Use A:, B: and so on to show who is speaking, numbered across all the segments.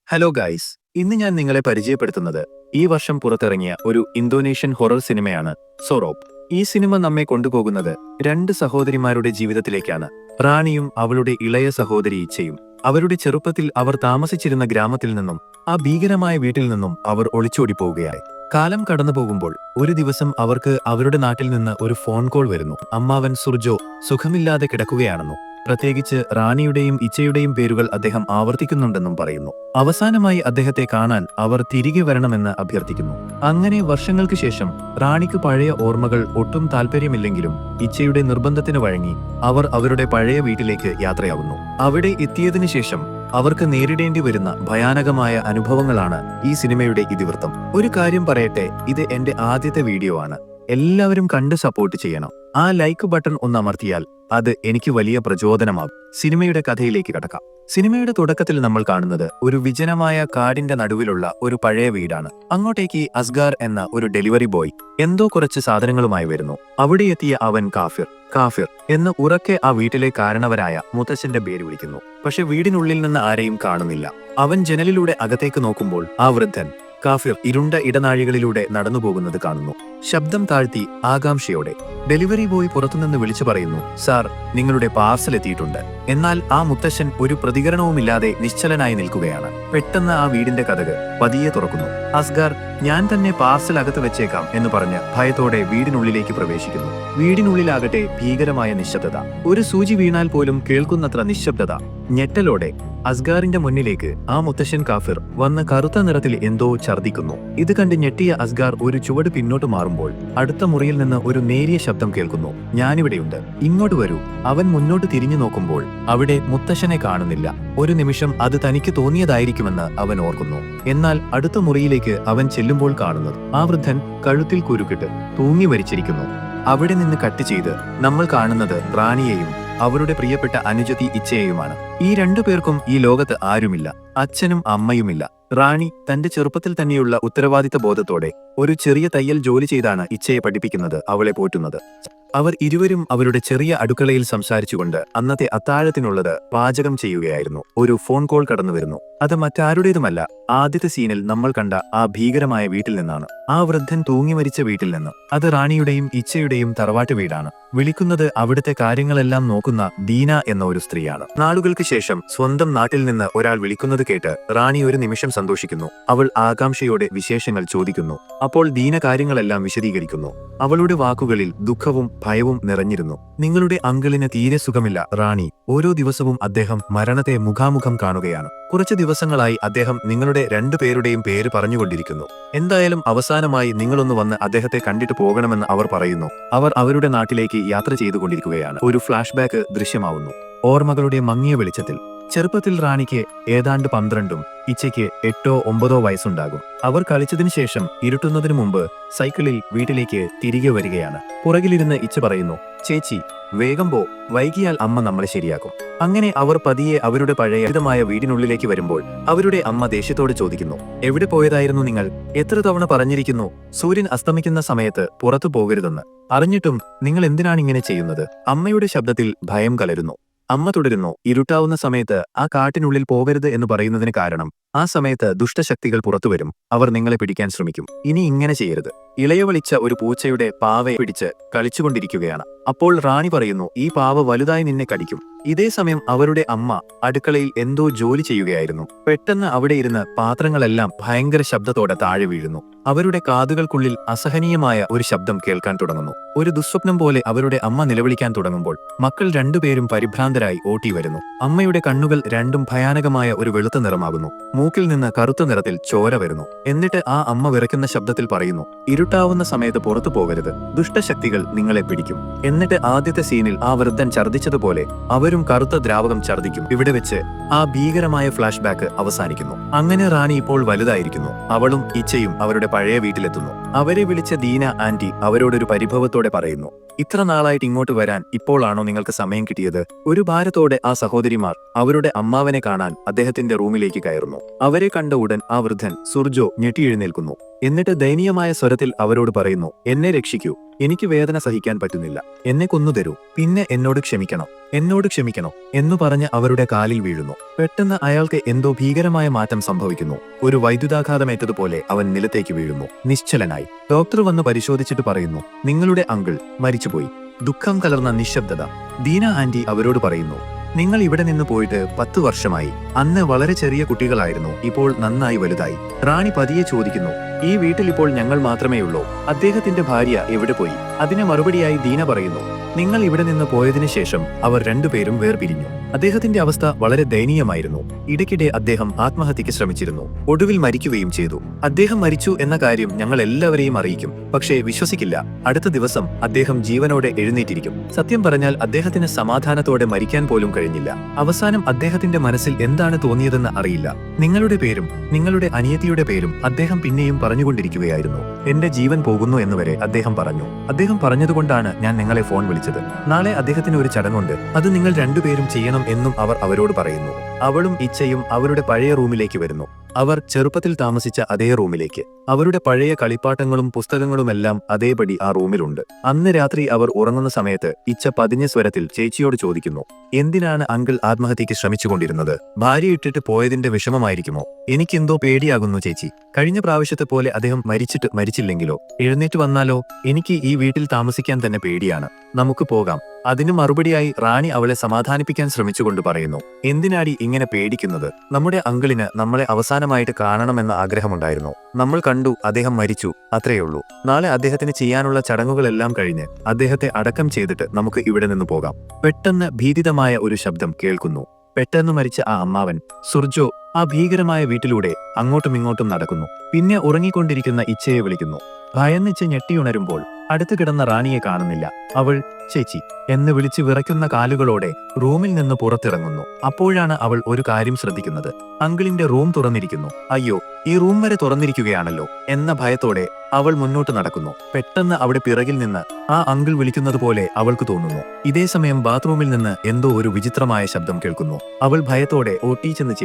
A: Hello guys, ഇന്ന് ഞാൻ നിങ്ങളെ പരിചയപ്പെടുത്തുന്നത് ഈ വർഷം പുറത്തിറങ്ങിയ ഒരു ഇന്തോനേഷ്യൻ ഹൊറർ സിനിമയാണ് സൊറോപ്പ്. ഈ സിനിമ നമ്മെ കൊണ്ടുപോകുന്നത് രണ്ട് സഹോദരിമാരുടെ ജീവിതത്തിലേക്കാണ്. റാണിയും അവളുടെ ഇളയ സഹോദരി ഇച്ചയും. അവരുടെ ചെറുപ്പത്തിൽ അവർ താമസിച്ചിരുന്ന ഗ്രാമത്തിൽ നിന്നും ആ ഭീകരമായ വീട്ടിൽ നിന്നും അവർ ഒളിച്ചോടിപ്പോവുകയായി. കാലം കടന്നു പോകുമ്പോൾ ഒരു ദിവസം അവർക്ക് അവരുടെ നാട്ടിൽ നിന്ന് ഒരു ഫോൺ കോൾ വരുന്നു. അമ്മാവൻ സുർജോ സുഖമില്ലാതെ കിടക്കുകയാണെന്നും പ്രത്യേകിച്ച് റാണിയുടെയും ഇച്ചയുടെയും പേരുകൾ അദ്ദേഹം ആവർത്തിക്കുന്നുണ്ടെന്നും പറയുന്നു. അവസാനമായി അദ്ദേഹത്തെ കാണാൻ അവർ തിരികെ വരണമെന്ന് അഭ്യർത്ഥിക്കുന്നു. അങ്ങനെ വർഷങ്ങൾക്ക് ശേഷം റാണിക്ക് പഴയ ഓർമ്മകൾ ഒട്ടും താല്പര്യമില്ലെങ്കിലും ഇച്ചയുടെ നിർബന്ധത്തിന് വഴങ്ങി അവർ അവരുടെ പഴയ വീട്ടിലേക്ക് യാത്രയാവുന്നു. അവിടെ എത്തിയതിനു ശേഷം അവർക്ക് നേരിടേണ്ടി വരുന്ന ഭയാനകമായ അനുഭവങ്ങളാണ് ഈ സിനിമയുടെ ഇതിവൃത്തം. ഒരു കാര്യം പറയട്ടെ, ഇത് എന്റെ ആദ്യത്തെ വീഡിയോ ആണ്. എല്ലാവരും കണ്ട് സപ്പോർട്ട് ചെയ്യണം. ആ ലൈക്ക് ബട്ടൺ ഒന്ന് അമർത്തിയാൽ അത് എനിക്ക് വലിയ പ്രചോദനമാകും. സിനിമയുടെ കഥയിലേക്ക് കടക്കാം. സിനിമയുടെ തുടക്കത്തിൽ നമ്മൾ കാണുന്നത് ഒരു വിജനമായ കാടിന്റെ നടുവിലുള്ള ഒരു പഴയ വീടാണ്. അങ്ങോട്ടേക്ക് അസ്ഗാർ എന്ന ഒരു ഡെലിവറി ബോയ് എന്തോ കുറച്ച് സാധനങ്ങളുമായി വരുന്നു. അവിടെ എത്തിയ അവൻ കാഫിർ എന്ന് ഉറക്കെ ആ വീട്ടിലെ കാരണവരായ മുത്തച്ഛന്റെ പേര് വിളിക്കുന്നു. പക്ഷെ വീടിനുള്ളിൽ നിന്ന് ആരെയും കാണുന്നില്ല. അവൻ ജനലിലൂടെ അകത്തേക്ക് നോക്കുമ്പോൾ ആ വൃദ്ധൻ കാഫിർ ഇരുണ്ട ഇടനാഴികളിലൂടെ നടന്നുപോകുന്നത് കാണുന്നു. ശബ്ദം താഴ്ത്തി ആകാംക്ഷയോടെ ഡെലിവറി ബോയ് പുറത്തുനിന്ന് വിളിച്ചു പറയുന്നു, സാർ, നിങ്ങളുടെ പാർസൽ എത്തിയിട്ടുണ്ട്. എന്നാൽ ആ മുത്തശ്ശൻ ഒരു പ്രതികരണവുമില്ലാതെ നിശ്ചലനായി നിൽക്കുകയാണ്. പെട്ടെന്ന് ആ വീടിന്റെ കതക് പതിയെ തുറക്കുന്നു. അസ്ഗാർ, ഞാൻ തന്നെ പാർസൽ അകത്ത് വെച്ചേക്കാം എന്ന് പറഞ്ഞ് ഭയത്തോടെ വീടിനുള്ളിലേക്ക് പ്രവേശിക്കുന്നു. വീടിനുള്ളിലാകട്ടെ ഭീകരമായ നിശബ്ദത. ഒരു സൂചി വീണാൽ പോലും കേൾക്കുന്നത്ര നിശബ്ദത. ഞെട്ടലോടെ അസ്ഗാറിന്റെ മുന്നിലേക്ക് ആ മുത്തശ്ശൻ കാഫിർ വന്ന് കറുത്ത നിറത്തിൽ എന്തോ ഛർദിക്കുന്നു. ഇത് കണ്ട് ഞെട്ടിയ അസ്ഗാർ ഒരു ചുവട് പിന്നോട്ട് മാറുമ്പോൾ അടുത്ത മുറിയിൽ നിന്ന് ഒരു നേരിയ ശബ്ദം കേൾക്കുന്നു. ഞാനിവിടെയുണ്ട്, ഇങ്ങോട്ട് വരൂ. അവൻ മുന്നോട്ട് തിരിഞ്ഞു നോക്കുമ്പോൾ അവിടെ മുത്തശ്ശനെ കാണുന്നില്ല. ഒരു നിമിഷം അത് തനിക്ക് തോന്നിയതായിരിക്കുമെന്ന് അവൻ ഓർക്കുന്നു. എന്നാൽ അടുത്ത മുറിയിലേക്ക് അവൻ ചെല്ലുമ്പോൾ കാണുന്നത് ആ വൃദ്ധൻ കഴുത്തിൽ കുരുക്കിട്ട് തൂങ്ങി മരിച്ചിരിക്കുന്നു. അവിടെ നിന്ന് കട്ട് ചെയ്ത് നമ്മൾ കാണുന്നത് റാണിയെയും അവരുടെ പ്രിയപ്പെട്ട അനുജത്തി ഇച്ചയെയുമാണ്. ഈ രണ്ടു പേർക്കും ഈ ലോകത്ത് ആരുമില്ല, അച്ഛനും അമ്മയുമില്ല. റാണി തന്റെ ചെറുപ്പത്തിൽ തന്നെയുള്ള ഉത്തരവാദിത്ത ബോധത്തോടെ ഒരു ചെറിയ തയ്യൽ ജോലി ചെയ്താണ് ഇച്ചയെ പഠിപ്പിക്കുന്നത്, അവളെ പോറ്റുന്നത്. അവർ ഇരുവരും അവരുടെ ചെറിയ അടുക്കളയിൽ സംസാരിച്ചുകൊണ്ട് അന്നത്തെ അത്താഴത്തിനുള്ളത് പാചകം ചെയ്യുകയായിരുന്നു. ഒരു ഫോൺ കോൾ കടന്നു വരുന്നു. അത് മറ്റാരുടേതുമല്ല, ആദ്യത്തെ സീനിൽ നമ്മൾ കണ്ട ആ ഭീകരമായ വീട്ടിൽ നിന്നാണ്. ആ വൃദ്ധൻ തൂങ്ങി മരിച്ച വീട്ടിൽ നിന്ന്. അത് റാണിയുടെയും ഇച്ചയുടെയും തറവാട്ട് വീടാണ്. വിളിക്കുന്നത് അവിടുത്തെ കാര്യങ്ങളെല്ലാം നോക്കുന്ന ദീന എന്ന ഒരു സ്ത്രീയാണ്. നാളുകൾക്ക് ശേഷം സ്വന്തം നാട്ടിൽ നിന്ന് ഒരാൾ വിളിക്കുന്നത് കേട്ട് റാണി ഒരു നിമിഷം സന്തോഷിക്കുന്നു. അവൾ ആകാംക്ഷയോടെ വിശേഷങ്ങൾ ചോദിക്കുന്നു. അപ്പോൾ ദീന കാര്യങ്ങളെല്ലാം വിശദീകരിക്കുന്നു. അവളുടെ വാക്കുകളിൽ ദുഃഖവും ഭയവും നിറഞ്ഞിരുന്നു. നിങ്ങളുടെ അങ്കിളിന് തീരെ സുഖമില്ല റാണി. ഓരോ ദിവസവും അദ്ദേഹം മരണത്തെ മുഖാമുഖം കാണുകയാണ്. കുറച്ചു ദിവസങ്ങളായി അദ്ദേഹം നിങ്ങളുടെ രണ്ടുപേരുടെയും പേര് പറഞ്ഞുകൊണ്ടിരിക്കുന്നു. എന്തായാലും അവസാനമായി നിങ്ങളൊന്ന് വന്ന് അദ്ദേഹത്തെ കണ്ടിട്ട് പോകണമെന്ന് അവർ പറയുന്നു. അവർ അവരുടെ നാട്ടിലേക്ക് യാത്ര ചെയ്തുകൊണ്ടിരിക്കുകയാണ്. ഒരു ഫ്ലാഷ് ബാക്ക് ദൃശ്യമാവുന്നു. ഓർമ്മകളുടെ മങ്ങിയ വെളിച്ചത്തിൽ ചെറുപ്പത്തിൽ റാണിക്ക് ഏതാണ്ട് 12ഉം ഇച്ചയ്ക്ക് 8ഓ 9ഓ വയസ്സുണ്ടാകും. അവർ കളിച്ചതിനു ശേഷം ഇരുട്ടുന്നതിനു മുമ്പ് സൈക്കിളിൽ വീട്ടിലേക്ക് തിരികെ വരികയാണ്. പുറകിലിരുന്ന് ഇച്ച പറയുന്നു, ചേച്ചി വേഗം പോ, വൈകിയാൽ അമ്മ നമ്മളെ ശരിയാക്കും. അങ്ങനെ അവർ പതിയെ അവരുടെ പഴയ വീടിനുള്ളിലേക്ക് വരുമ്പോൾ അവരുടെ അമ്മ ദേഷ്യത്തോട് ചോദിക്കുന്നു, എവിടെ പോയതായിരുന്നു നിങ്ങൾ? എത്ര തവണ പറഞ്ഞിരിക്കുന്നു സൂര്യൻ അസ്തമിക്കുന്ന സമയത്ത് പുറത്തു പോകരുതെന്ന്. അറിഞ്ഞിട്ടും നിങ്ങൾ എന്തിനാണ് ഇങ്ങനെ ചെയ്യുന്നത്? അമ്മയുടെ ശബ്ദത്തിൽ ഭയം കലരുന്നു. അമ്മ തുടരുന്നു, ഇരുട്ടാവുന്ന സമയത്ത് ആ കാട്ടിനുള്ളിൽ പോകരുത് എന്ന് പറയുന്നതിന് കാരണം ആ സമയത്ത് ദുഷ്ടശക്തികൾ പുറത്തുവരും. അവർ നിങ്ങളെ പിടിക്കാൻ ശ്രമിക്കും. ഇനി ഇങ്ങനെ ചെയ്യരുത്. ഇളയവളിച്ച ഒരു പൂച്ചയുടെ പാവയെ പിടിച്ച് കളിച്ചുകൊണ്ടിരിക്കുകയാണ്. അപ്പോൾ റാണി പറയുന്നു, ഈ പാവ വലുതായി നിന്നെ കടിക്കും. ഇതേ സമയം അവരുടെ അമ്മ അടുക്കളയിൽ എന്തോ ജോലി ചെയ്യുകയായിരുന്നു. പെട്ടെന്ന് അവിടെ ഇരുന്ന് പാത്രങ്ങളെല്ലാം ഭയങ്കര ശബ്ദത്തോടെ താഴെ വീഴുന്നു. അവരുടെ കാതുകൾക്കുള്ളിൽ അസഹനീയമായ ഒരു ശബ്ദം കേൾക്കാൻ തുടങ്ങുന്നു. ഒരു ദുസ്വപ്നം പോലെ അവരുടെ അമ്മ നിലവിളിക്കാൻ തുടങ്ങുമ്പോൾ മക്കൾ രണ്ടുപേരും പരിഭ്രാന്തരായി ഓട്ടി വരുന്നു. അമ്മയുടെ കണ്ണുകൾ രണ്ടും ഭയാനകമായ ഒരു വെളുത്ത നിറമാകുന്നു. മൂക്കിൽ നിന്ന് കറുത്ത നിറത്തിൽ ചോര വരുന്നു. എന്നിട്ട് ആ അമ്മ വിറയ്ക്കുന്ന ശബ്ദത്തിൽ പറയുന്നു, ഇരുട്ടാവുന്ന സമയത്ത് പുറത്തു പോകരുത്, ദുഷ്ടശക്തികൾ നിങ്ങളെ പിടിക്കും. എന്നിട്ട് ആദ്യത്തെ സീനിൽ ആ വൃദ്ധൻ ഛർദിച്ചതുപോലെ അവരും കറുത്ത ദ്രാവകം ഛർദിക്കും. ഇവിടെ വെച്ച് ആ ഭീകരമായ ഫ്ലാഷ് ബാക്ക് അവസാനിക്കുന്നു. അങ്ങനെ റാണി ഇപ്പോൾ വലുതായിരിക്കുന്നു. അവളും ഇച്ചയും അവരുടെ പഴയ വീട്ടിലെത്തുന്നു. അവരെ വിളിച്ച ദീന ആന്റി അവരോടൊരു പരിഭവത്തോടെ പറയുന്നു, ഇത്ര നാളായിട്ട് ഇങ്ങോട്ട് വരാൻ ഇപ്പോഴാണോ നിങ്ങൾക്ക് സമയം കിട്ടിയത്? ഒരു ഭാരത്തോടെ ആ സഹോദരിമാർ അവരുടെ അമ്മാവനെ കാണാൻ അദ്ദേഹത്തിന്റെ റൂമിലേക്ക് കയറുന്നു. അവരെ കണ്ട ഉടൻ ആ വൃദ്ധൻ സുർജോ ഞെട്ടിയെഴുന്നേൽക്കുന്നു. എന്നിട്ട് ദയനീയമായ സ്വരത്തിൽ അവരോട് പറയുന്നു, എന്നെ രക്ഷിക്കൂ, എനിക്ക് വേദന സഹിക്കാൻ പറ്റുന്നില്ല, എന്നെ കൊന്നുതരൂ, പിന്നെ എന്നോട് ക്ഷമിക്കണം എന്നു പറഞ്ഞ് അവരുടെ കാലിൽ വീഴുന്നു. പെട്ടെന്ന് അയാൾക്ക് എന്തോ ഭീകരമായ മാറ്റം സംഭവിക്കുന്നു. ഒരു വൈദ്യുതാഘാതമേറ്റതുപോലെ അവൻ നിലത്തേക്ക് വീഴുന്നു, നിശ്ചലനായി. ഡോക്ടർ വന്ന് പരിശോധിച്ചിട്ട് പറയുന്നു, നിങ്ങളുടെ അങ്കിൾ മരിച്ചുപോയി. ദുഃഖം കലർന്ന നിശബ്ദത. ദീന ആന്റി അവരോട് പറയുന്നു, നിങ്ങൾ ഇവിടെ നിന്ന് പോയിട്ട് 10 വർഷമായി. അന്ന് വളരെ ചെറിയ കുട്ടികളായിരുന്നു, ഇപ്പോൾ നന്നായി വലുതായി. റാണി പതിയെ ചോദിക്കുന്നു, ഈ വീട്ടിൽ ഇപ്പോൾ ഞങ്ങൾ മാത്രമേയുള്ളൂ, അദ്ദേഹത്തിന്റെ ഭാര്യ എവിടെ പോയി? അതിന് മറുപടിയായി ദീന പറയുന്നു, നിങ്ങൾ ഇവിടെ നിന്ന് പോയതിനു ശേഷം അവർ രണ്ടുപേരും വേർപിരിഞ്ഞു. അദ്ദേഹത്തിന്റെ അവസ്ഥ വളരെ ദയനീയമായിരുന്നു. ഇടയ്ക്കിടെ അദ്ദേഹം ആത്മഹത്യക്ക് ശ്രമിച്ചിരുന്നു, ഒടുവിൽ മരിക്കുകയും ചെയ്തു. അദ്ദേഹം മരിച്ചു എന്ന കാര്യം ഞങ്ങൾ എല്ലാവരെയും അറിയിക്കും, പക്ഷേ വിശ്വസിക്കില്ല, അടുത്ത ദിവസം അദ്ദേഹം ജീവനോടെ എഴുന്നേറ്റിരിക്കും. സത്യം പറഞ്ഞാൽ അദ്ദേഹത്തിന് സമാധാനത്തോടെ മരിക്കാൻ പോലും കഴിഞ്ഞില്ല. അവസാനം അദ്ദേഹത്തിന്റെ മനസ്സിൽ എന്താണ് തോന്നിയതെന്ന് അറിയില്ല. നിങ്ങളുടെ പേരും നിങ്ങളുടെ അനിയത്തിയുടെ പേരും അദ്ദേഹം പിന്നെയും പറഞ്ഞുകൊണ്ടിരിക്കുകയായിരുന്നു. എന്റെ ജീവൻ പോകുന്നു എന്നുവരെ അദ്ദേഹം പറഞ്ഞു. അദ്ദേഹം പറഞ്ഞതുകൊണ്ടാണ് ഞാൻ നിങ്ങളെ ഫോൺ വിളിച്ചത്. നാളെ അദ്ദേഹത്തിന് ഒരു ചടങ്ങുണ്ട്, അത് നിങ്ങൾ രണ്ടുപേരും ചെയ്യണം എന്നും അവർ അവരോട് പറയുന്നു. അവളും ഇച്ഛയും അവരുടെ പഴയ റൂമിലേക്ക് വരുന്നു. അവർ ചെറുപ്പത്തിൽ താമസിച്ച അതേ റൂമിലേക്ക്. അവരുടെ പഴയ കളിപ്പാട്ടങ്ങളും പുസ്തകങ്ങളുമെല്ലാം അതേപടി ആ റൂമിലുണ്ട്. അന്ന് രാത്രി അവർ ഉറങ്ങുന്ന സമയത്ത് ഇച്ഛ പതിഞ്ഞ സ്വരത്തിൽ ചേച്ചിയോട് ചോദിക്കുന്നു, എന്തിനാണ് അങ്കിൾ ആത്മഹത്യക്ക് ശ്രമിച്ചുകൊണ്ടിരുന്നത്? ഭാര്യ ഇട്ടിട്ട് പോയതിന്റെ വിഷമമായിരിക്കുമോ? എനിക്കെന്തോ പേടിയാകുന്നു ചേച്ചി. കഴിഞ്ഞ പ്രാവശ്യത്തെ പോലെ അദ്ദേഹം മരിച്ചില്ലെങ്കിലോ? എഴുന്നേറ്റ് വന്നാലോ? എനിക്ക് ഈ വീട്ടിൽ താമസിക്കാൻ തന്നെ പേടിയാണ്. നമുക്ക് പോകാം. അതിനു മറുപടിയായി റാണി അവളെ സമാധാനിപ്പിക്കാൻ ശ്രമിച്ചുകൊണ്ട് പറയുന്നു, എന്തിനാടി ഇങ്ങനെ പേടിക്കുന്നത്? നമ്മുടെ അങ്കിളിന് നമ്മളെ അവസാനമായിട്ട് കാണണമെന്ന ആഗ്രഹമുണ്ടായിരുന്നു. നമ്മൾ കണ്ടു, അദ്ദേഹം മരിച്ചു, അത്രയുള്ളൂ. നാളെ അദ്ദേഹത്തിന് ചെയ്യാനുള്ള ചടങ്ങുകളെല്ലാം കഴിഞ്ഞ് അദ്ദേഹത്തെ അടക്കം ചെയ്തിട്ട് നമുക്ക് ഇവിടെ നിന്ന് പോകാം. പെട്ടെന്ന് ഭീതിതമായ ഒരു ശബ്ദം കേൾക്കുന്നു. പെട്ടെന്ന് മരിച്ച ആ അമ്മാവൻ സുർജോ ആ ഭീകരമായ വീട്ടിലൂടെ അങ്ങോട്ടും ഇങ്ങോട്ടും നടക്കുന്നു. പിന്നെ ഉറങ്ങിക്കൊണ്ടിരിക്കുന്ന ഇച്ഛയെ വിളിക്കുന്നു. ഭയന്നിച്ച് ഞെട്ടിയുണരുമ്പോൾ അടുത്ത് കിടന്ന റാണിയെ കാണുന്നില്ല. അവൾ ചേച്ചി എന്ന് വിളിച്ച് വിറയ്ക്കുന്ന കാലുകളോടെ റൂമിൽ നിന്ന് പുറത്തിറങ്ങുന്നു. അപ്പോഴാണ് അവൾ ഒരു കാര്യം ശ്രദ്ധിക്കുന്നത്. അങ്കിളിന്റെ റൂം തുറന്നിരിക്കുന്നു. അയ്യോ, ഈ റൂം വരെ തുറന്നിരിക്കുകയാണല്ലോ എന്ന ഭയത്തോടെ അവൾ മുന്നോട്ട് നടക്കുന്നു. പെട്ടെന്ന് അവിടെ പിറകിൽ നിന്ന് ആ അങ്കിൾ വിളിക്കുന്നത് പോലെ അവൾക്ക് തോന്നുന്നു. ഇതേ സമയം ബാത്റൂമിൽ നിന്ന് എന്തോ ഒരു വിചിത്രമായ ശബ്ദം കേൾക്കുന്നു. അവൾ ഭയത്തോടെ ഓട്ടിച്ചെന്ന്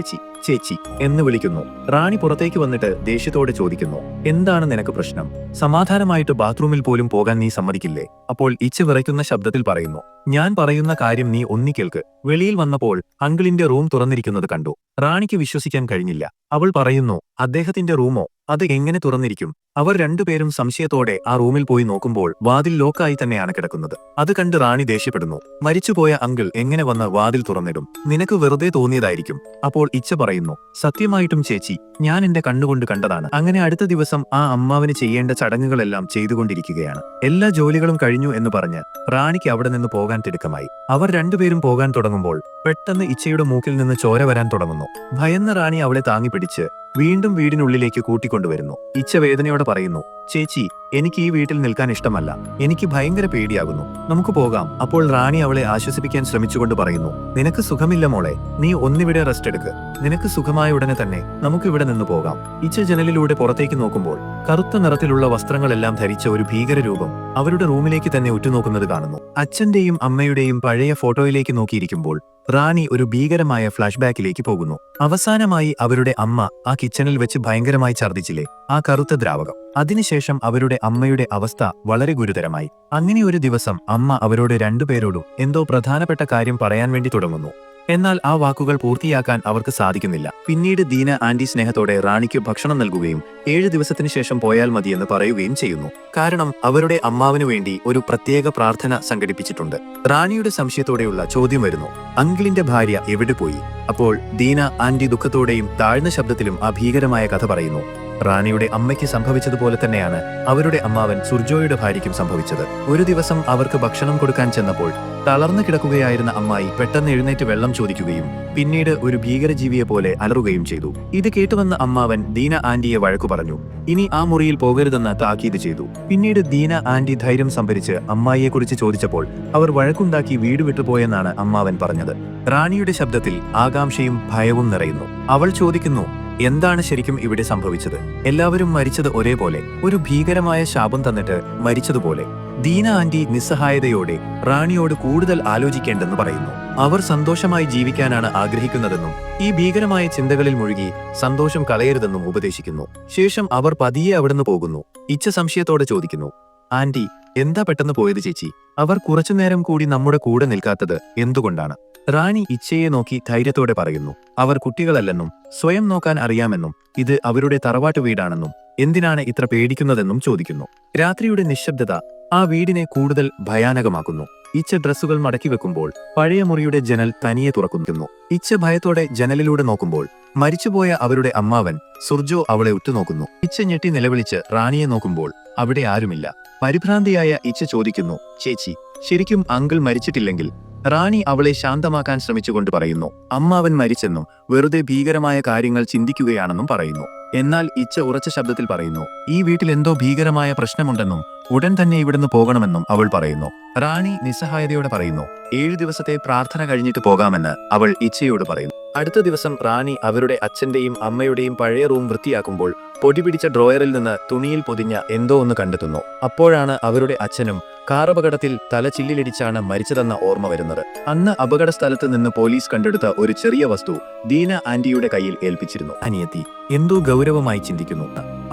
A: ചേച്ചി എന്ന് വിളിക്കുന്നു. റാണി പുറത്തേക്ക് വന്നിട്ട് ദേഷ്യത്തോടെ ചോദിക്കുന്നു, എന്താണ് നിനക്ക് പ്രശ്നം? സമാധാനമായിട്ട് ബാത്റൂമിൽ പോലും പോകാൻ നീ സമ്മതിക്കില്ലേ? അപ്പോൾ ഇച്ഛ വിറയ്ക്കുന്ന ശബ്ദത്തിൽ പറയുന്നു, ഞാൻ പറയുന്ന കാര്യം നീ കേൾക്ക്. വെളിയിൽ വന്നപ്പോൾ അങ്കിളിന്റെ റൂം തുറന്നിരിക്കുന്നത് കണ്ടു. റാണിക്ക് വിശ്വസിക്കാൻ കഴിഞ്ഞില്ല. അവൾ പറയുന്നു, അദ്ദേഹത്തിന്റെ റൂമോ? അത് എങ്ങനെ തുറന്നിരിക്കും? അവർ രണ്ടുപേരും സംശയത്തോടെ ആ റൂമിൽ പോയി നോക്കുമ്പോൾ വാതിൽ ലോക്കായി തന്നെയാണ് കിടക്കുന്നത്. അത് കണ്ട് റാണി ദേഷ്യപ്പെടുന്നു. മരിച്ചുപോയ അങ്കിൾ എങ്ങനെ വന്ന് വാതിൽ തുറന്നിടും? നിനക്ക് വെറുതെ തോന്നിയതായിരിക്കും. അപ്പോൾ ഇച്ഛ പറയുന്നു, സത്യമായിട്ടും ചേച്ചി, ഞാൻ എന്റെ കണ്ണുകൊണ്ട് കണ്ടതാണ്. അങ്ങനെ അടുത്ത ദിവസം ആ അമ്മാവന് ചെയ്യേണ്ട ചടങ്ങുകളെല്ലാം ചെയ്തുകൊണ്ടിരിക്കുകയാണ്. എല്ലാ ജോലികളും കഴിഞ്ഞു എന്ന് പറഞ്ഞ് റാണിക്ക് അവിടെ നിന്ന് പോകാൻ തിടുക്കമായി. അവർ രണ്ടുപേരും പോകാൻ തുടങ്ങുമ്പോൾ പെട്ടെന്ന് ഇച്ഛയുടെ മൂക്കിൽ നിന്ന് ചോര വരാൻ തുടങ്ങുന്നു. ഭയന്ന റാണി അവളെ താങ്ങിപ്പിടിച്ച് വീണ്ടും വീടിനുള്ളിലേക്ക് കൂട്ടിക്കൊണ്ടുവരുന്നു. ഇച്ഛ വേദനയോടെ പറയുന്നു, ചേച്ചി, എനിക്ക് ഈ വീട്ടിൽ നിൽക്കാൻ ഇഷ്ടമല്ല. എനിക്ക് ഭയങ്കര പേടിയാകുന്നു. നമുക്ക് പോകാം. അപ്പോൾ റാണി അവളെ ആശ്വസിപ്പിക്കാൻ ശ്രമിച്ചുകൊണ്ട് പറയുന്നു, നിനക്ക് സുഖമില്ല മോളെ, നീ ഒന്നിവിടെ റെസ്റ്റ് എടുക്ക്. നിനക്ക് സുഖമായ ഉടനെ തന്നെ നമുക്ക് ഇവിടെ നിന്ന് പോകാം. ഇച്ഛ ജനലിലൂടെ പുറത്തേക്ക് നോക്കുമ്പോൾ കറുത്ത നിറത്തിലുള്ള വസ്ത്രങ്ങളെല്ലാം ധരിച്ച ഒരു ഭീകര രൂപം അവരുടെ റൂമിലേക്ക് തന്നെ ഉറ്റുനോക്കുന്നത് കാണുന്നു. അച്ഛന്റെയും അമ്മയുടെയും പഴയ ഫോട്ടോയിലേക്ക് നോക്കിയിരിക്കുമ്പോൾ റാണി ഒരു ഭീകരമായ ഫ്ലാഷ് ബാക്കിലേക്ക് പോകുന്നു. അവസാനമായി അവരുടെ അമ്മ ആ കിച്ചണിൽ വെച്ച് ഭയങ്കരമായി ഛർദ്ദിച്ചില്ലേ, ആ കറുത്ത ദ്രാവകം. അതിനുശേഷം അവരുടെ അമ്മയുടെ അവസ്ഥ വളരെ ഗുരുതരമായി. അങ്ങനെ ഒരു ദിവസം അമ്മ അവരോട് രണ്ടുപേരോടും എന്തോ പ്രധാനപ്പെട്ട കാര്യം പറയാൻ വേണ്ടി തുടങ്ങുന്നു. എന്നാൽ ആ വാക്കുകൾ പൂർത്തിയാക്കാൻ അവർക്ക് സാധിക്കുന്നില്ല. പിന്നീട് ദീന ആന്റി സ്നേഹത്തോടെ റാണിക്ക് ഭക്ഷണം നൽകുകയും 7 ദിവസത്തിനു ശേഷം പോയാൽ മതിയെന്ന് പറയുകയും ചെയ്യുന്നു. കാരണം അവരുടെ അമ്മാവിനു വേണ്ടി ഒരു പ്രത്യേക പ്രാർത്ഥന സംഘടിപ്പിച്ചിട്ടുണ്ട്. റാണിയുടെ സംശയത്തോടെയുള്ള ചോദ്യം വരുന്നു, അങ്കിളിന്റെ ഭാര്യ എവിടെ പോയി? അപ്പോൾ ദീന ആന്റി ദുഃഖത്തോടെയും താഴ്ന്ന ശബ്ദത്തിലും ആ ഭീകരമായ കഥ പറയുന്നു. റാണിയുടെ അമ്മയ്ക്ക് സംഭവിച്ചതുപോലെ തന്നെയാണ് അവരുടെ അമ്മാവൻ സുർജോയുടെ ഭാര്യയ്ക്കും സംഭവിച്ചത്. ഒരു ദിവസം അവർക്ക് ഭക്ഷണം കൊടുക്കാൻ ചെന്നപ്പോൾ തളർന്നു കിടക്കുകയായിരുന്ന അമ്മായി പെട്ടെന്ന് എഴുന്നേറ്റ് വെള്ളം ചോദിക്കുകയും പിന്നീട് ഒരു ഭീകരജീവിയെ പോലെ അലറുകയും ചെയ്തു. ഇത് കേട്ടുവന്ന അമ്മാവൻ ദീന ആന്റിയെ വഴക്കു പറഞ്ഞു. ഇനി ആ മുറിയിൽ പോകരുതെന്ന് താക്കീത് ചെയ്തു. പിന്നീട് ദീന ആന്റി ധൈര്യം സംഭരിച്ച് അമ്മായിയെക്കുറിച്ച് ചോദിച്ചപ്പോൾ അവർ വഴക്കുണ്ടാക്കി വീട് വിട്ടുപോയെന്നാണ് അമ്മാവൻ പറഞ്ഞത്. റാണിയുടെ ശബ്ദത്തിൽ ആകാംക്ഷയും ഭയവും നിറയുന്നു. അവൾ ചോദിക്കുന്നു, എന്താണ് ശരിക്കും ഇവിടെ സംഭവിച്ചത്? എല്ലാവരും മരിച്ചത് ഒരേപോലെ, ഒരു ഭീകരമായ ശാപം തന്നിട്ട് മരിച്ചതുപോലെ. ദീന ആന്റി നിസ്സഹായതയോടെ റാണിയോട് കൂടുതൽ ആലോചിക്കേണ്ടെന്ന് പറയുന്നു. അവർ സന്തോഷമായി ജീവിക്കാനാണ് ആഗ്രഹിക്കുന്നതെന്നും ഈ ഭീകരമായ ചിന്തകളിൽ മുഴുകി സന്തോഷം കളയരുതെന്നും ഉപദേശിക്കുന്നു. ശേഷം അവർ പതിയെ അവിടുന്ന് പോകുന്നു. ഇച്ച സംശയത്തോടെ ചോദിക്കുന്നു, ആന്റി, എന്താ പെട്ടെന്ന് പോയത് ചേച്ചി? അവർ കുറച്ചുനേരം കൂടി നമ്മുടെ കൂടെ നിൽക്കാത്തത് എന്തുകൊണ്ടാണ്? റാണി ഇച്ചയെ നോക്കി ധൈര്യത്തോടെ പറയുന്നു, അവർ കുട്ടികളല്ലെന്നും സ്വയം നോക്കാൻ അറിയാമെന്നും ഇത് അവരുടെ തറവാട്ട് വീടാണെന്നും എന്തിനാണ് ഇത്ര പേടിക്കുന്നതെന്നും ചോദിക്കുന്നു. രാത്രിയുടെ നിശബ്ദത ആ വീടിനെ കൂടുതൽ ഭയാനകമാക്കുന്നു. ഇച്ച ഡ്രസ്സുകൾ മടക്കി വെക്കുമ്പോൾ പഴയ മുറിയുടെ ജനൽ തനിയെ തുറക്കുന്നു. ഇച്ച ഭയത്തോടെ ജനലിലൂടെ നോക്കുമ്പോൾ മരിച്ചുപോയ അവരുടെ അമ്മാവൻ സുർജോ അവളെ ഉറ്റുനോക്കുന്നു. ഇച്ച ഞെട്ടി നിലവിളിച്ച് റാണിയെ നോക്കുമ്പോൾ അവിടെ ആരുമില്ല. പരിഭ്രാന്തിയായ ഇച്ച ചോദിക്കുന്നു, ചേച്ചി, ശരിക്കും അങ്കിൾ മരിച്ചിട്ടില്ലെങ്കിൽ? റാണി അവളെ ശാന്തമാക്കാൻ ശ്രമിച്ചുകൊണ്ട് പറയുന്നു, അമ്മാവൻ മരിച്ചെന്നും വെറുതെ ഭീകരമായ കാര്യങ്ങൾ ചിന്തിക്കുകയാണെന്നും പറയുന്നു. എന്നാൽ ഇച്ച ഉറച്ച ശബ്ദത്തിൽ പറയുന്നു, ഈ വീട്ടിൽ എന്തോ ഭീകരമായ പ്രശ്നമുണ്ടെന്നും ഉടൻ തന്നെ ഇവിടുന്ന് പോകണമെന്നും അവൾ പറയുന്നു. റാണി നിസ്സഹായതയോടെ പറയുന്നു, 7 ദിവസത്തെ പ്രാർത്ഥന കഴിഞ്ഞിട്ട് പോകാമെന്ന് അവൾ ഇച്ചയോട് പറയുന്നു. അടുത്ത ദിവസം റാണി അവരുടെ അച്ഛന്റെയും അമ്മയുടെയും പഴയ റൂം വൃത്തിയാക്കുമ്പോൾ പൊടി പിടിച്ച ഡ്രോയറിൽ നിന്ന് തുണിയിൽ പൊതിഞ്ഞ എന്തോ ഒന്ന് കണ്ടെത്തുന്നു. അപ്പോഴാണ് അവരുടെ അച്ഛനും കാറപകടത്തിൽ തല ചില്ലിലിടിച്ചാണ് മരിച്ചതെന്ന ഓർമ്മ വരുന്നത്. അന്ന് അപകട സ്ഥലത്ത് നിന്ന് പോലീസ് കണ്ടെടുത്ത ഒരു ചെറിയ വസ്തു ദീന ആന്റിയുടെ കയ്യിൽ ഏൽപ്പിച്ചിരുന്നു. അനിയത്തി എന്തോ ഗൗരവമായി ചിന്തിക്കുന്നു.